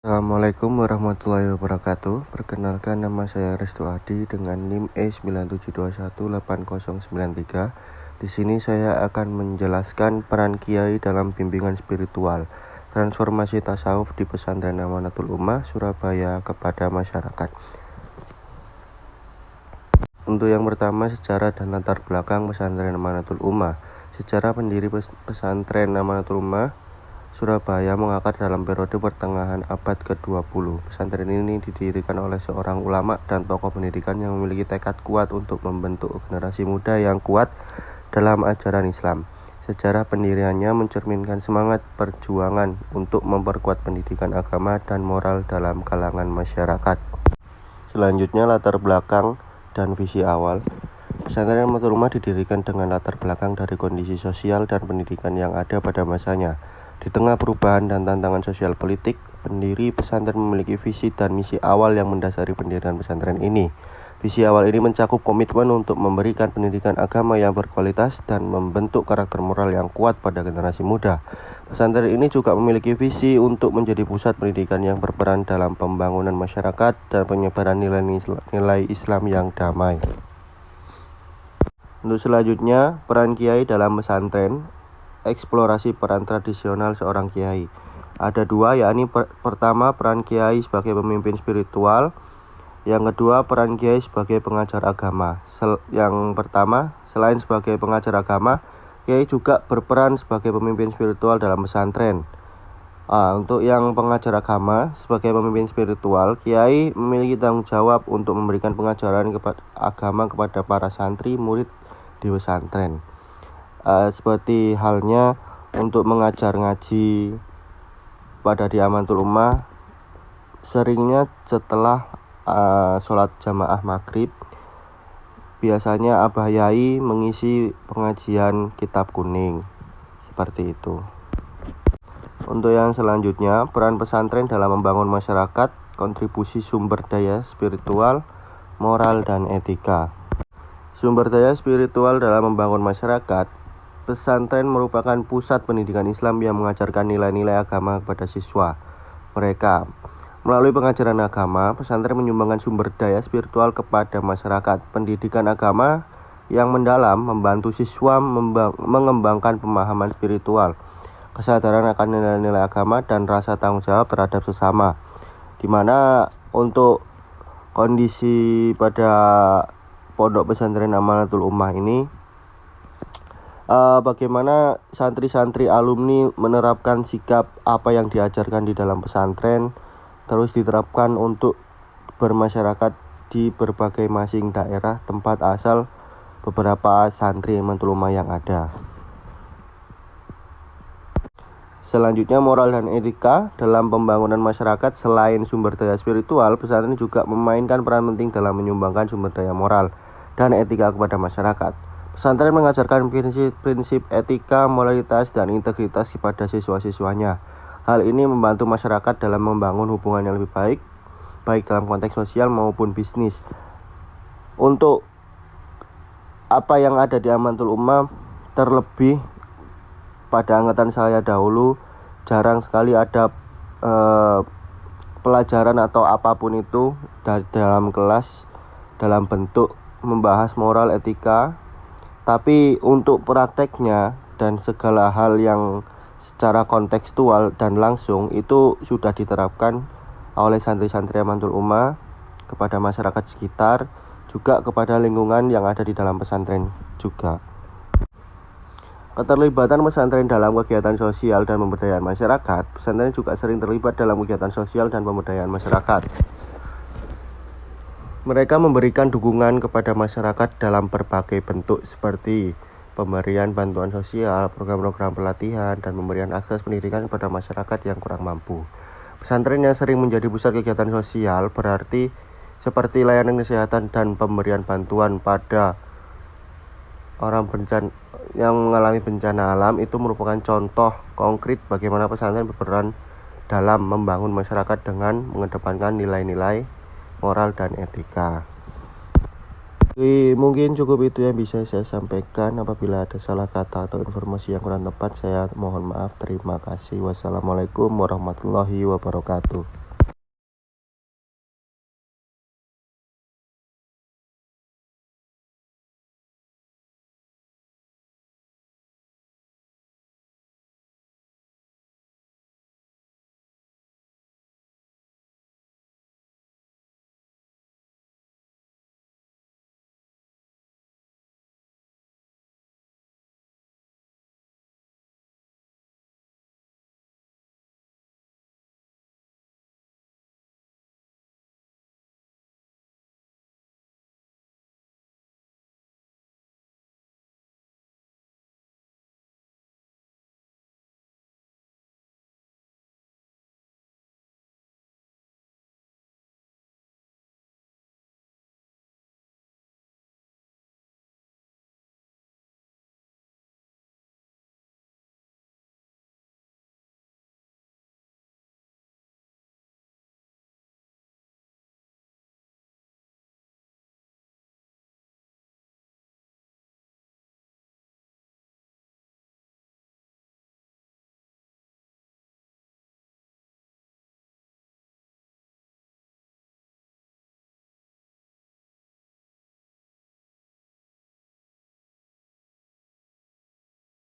Assalamualaikum warahmatullahi wabarakatuh. Perkenalkan, nama saya Restu Adi dengan NIM E97218093. Di sini saya akan menjelaskan peran kiai dalam bimbingan spiritual, transformasi tasawuf di Pesantren Amanatul Ummah Surabaya kepada masyarakat. Untuk yang pertama, sejarah dan latar belakang Pesantren Amanatul Ummah. Sejarah pendiri Pesantren Amanatul Ummah Surabaya mengakar dalam periode pertengahan abad ke-20. Pesantren ini didirikan oleh seorang ulama dan tokoh pendidikan yang memiliki tekad kuat untuk membentuk generasi muda yang kuat dalam ajaran Islam. Sejarah pendiriannya mencerminkan semangat perjuangan untuk memperkuat pendidikan agama dan moral dalam kalangan masyarakat. Selanjutnya, latar belakang dan visi awal. Pesantren Amanatul Ummah didirikan dengan latar belakang dari kondisi sosial dan pendidikan yang ada pada masanya. Di tengah perubahan dan tantangan sosial politik, pendiri pesantren memiliki visi dan misi awal yang mendasari pendirian pesantren ini. Visi awal ini mencakup komitmen untuk memberikan pendidikan agama yang berkualitas dan membentuk karakter moral yang kuat pada generasi muda. Pesantren ini juga memiliki visi untuk menjadi pusat pendidikan yang berperan dalam pembangunan masyarakat dan penyebaran nilai Islam yang damai. Untuk selanjutnya, peran kiai dalam pesantren. Eksplorasi peran tradisional seorang kiai. Ada dua, yakni pertama, peran kiai sebagai pemimpin spiritual. Yang kedua, peran kiai sebagai pengajar agama. Yang pertama, selain sebagai pengajar agama, kiai juga berperan sebagai pemimpin spiritual dalam pesantren. Untuk yang pengajar agama, sebagai pemimpin spiritual, kiai memiliki tanggung jawab untuk memberikan pengajaran agama kepada para santri murid di pesantren. Seperti halnya untuk mengajar ngaji pada di Amanatul Ummah, seringnya setelah sholat jamaah maghrib, biasanya Abah Yai mengisi pengajian kitab kuning, seperti itu. Untuk yang selanjutnya, peran pesantren dalam membangun masyarakat, kontribusi sumber daya spiritual, moral, dan etika. Sumber daya spiritual dalam membangun masyarakat. Pesantren merupakan pusat pendidikan Islam yang mengajarkan nilai-nilai agama kepada siswa mereka. Melalui pengajaran agama, pesantren menyumbangkan sumber daya spiritual kepada masyarakat. Pendidikan agama yang mendalam membantu siswa mengembangkan pemahaman spiritual, kesadaran akan nilai-nilai agama, dan rasa tanggung jawab terhadap sesama. Di mana untuk kondisi pada Pondok Pesantren Amanatul Ummah ini, bagaimana santri-santri alumni menerapkan sikap apa yang diajarkan di dalam pesantren, terus diterapkan untuk bermasyarakat di berbagai masing daerah tempat asal beberapa santri Amanatul Ummah yang ada. Selanjutnya, moral dan etika dalam pembangunan masyarakat. Selain sumber daya spiritual, pesantren juga memainkan peran penting dalam menyumbangkan sumber daya moral dan etika kepada masyarakat. Pesantren mengajarkan prinsip etika, moralitas, dan integritas kepada siswa-siswanya. Hal ini membantu masyarakat dalam membangun hubungan yang lebih baik dalam konteks sosial maupun bisnis. Untuk apa yang ada di Amanatul Ummah, terlebih pada angkatan saya dahulu, jarang sekali ada pelajaran atau apapun itu dalam kelas dalam bentuk membahas moral, etika. Tapi untuk prakteknya dan segala hal yang secara kontekstual dan langsung itu sudah diterapkan oleh santri-santri Amanatul Ummah kepada masyarakat sekitar, juga kepada lingkungan yang ada di dalam pesantren juga. Keterlibatan pesantren dalam kegiatan sosial dan pemberdayaan masyarakat. Pesantren juga sering terlibat dalam kegiatan sosial dan pemberdayaan masyarakat. Mereka memberikan dukungan kepada masyarakat dalam berbagai bentuk seperti pemberian bantuan sosial, program-program pelatihan, dan pemberian akses pendidikan kepada masyarakat yang kurang mampu. Pesantren yang sering menjadi pusat kegiatan sosial berarti seperti layanan kesehatan dan pemberian bantuan pada orang yang mengalami bencana alam. Itu merupakan contoh konkret bagaimana pesantren berperan dalam membangun masyarakat dengan mengedepankan nilai-nilai moral dan etika. Mungkin cukup itu yang bisa saya sampaikan. Apabila ada salah kata atau informasi yang kurang tepat, saya mohon maaf. Terima kasih. Wassalamualaikum warahmatullahi wabarakatuh.